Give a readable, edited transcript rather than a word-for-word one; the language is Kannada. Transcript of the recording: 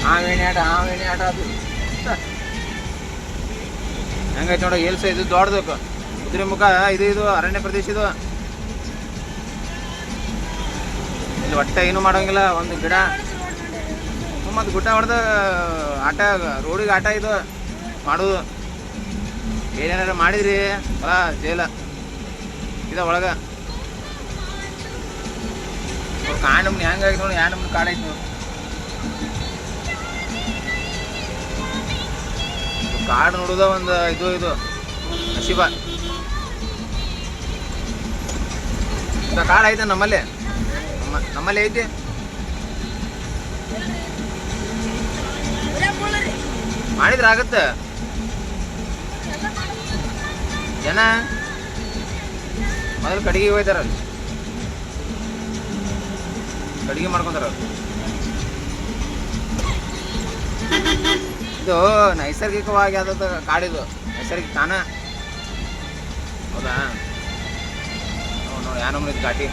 ಆವೇಣಿ ಆಟ ಅದು ಹೆಂಗೈತೆ ನೋಡ. ಎಲ್ಸ ಇದು ದೊಡ್ಡದು ಕುದುರೆ ಮುಖ. ಇದು ಅರಣ್ಯ ಪ್ರದೇಶ ಇದು. ಇಲ್ಲಿ ಒಟ್ಟೆ ಏನು ಮಾಡೋಂಗಿಲ್ಲ. ಒಂದು ಗಿಡ ಮತ್ತು ಗುಡ್ಡ ಹೊಡೆದ ಆಟ, ರೋಡಿಗೆ ಆಟ ಇದು ಮಾಡೋದು. ಏನೇನಾರ ಮಾಡಿದ್ರಿ ಅಲ್ಲ ಜೈಲ ಇದ ಒಳಗೆ. ಕಾಡು ನಮ್ಗೆ ಹೆಂಗಾಗಿ ನೋಡಿ, ಯಾವ ನಮ್ಗೆ ಕಾಡೈತಿ ನೋಡಿ. ಕಾಡು ನೋಡುದ ಒಂದು ಇದು ನಶೀಬ. ಕಾಡು ಐತೆ ನಮ್ಮಲ್ಲಿ ಐತಿ. ಮಾಡಿದ್ರ ಆಗತ್ತೆ. ಜನ ಮೊದಲು ಕಡಿಗೆ ಹೋಯ್ತಾರ, ಕಡಿಗೆ ಮಾಡ್ಕೊಂತಾರ. ಇದು ನೈಸರ್ಗಿಕವಾಗಿ ಆದ ಕಾಡಿದು, ನೈಸರ್ಗಿಕ ತಾನ. ಹೌದಾ? ನೋಡಿ ಯಾವ ನಮ್ಗೆ ಘಾಟಿ.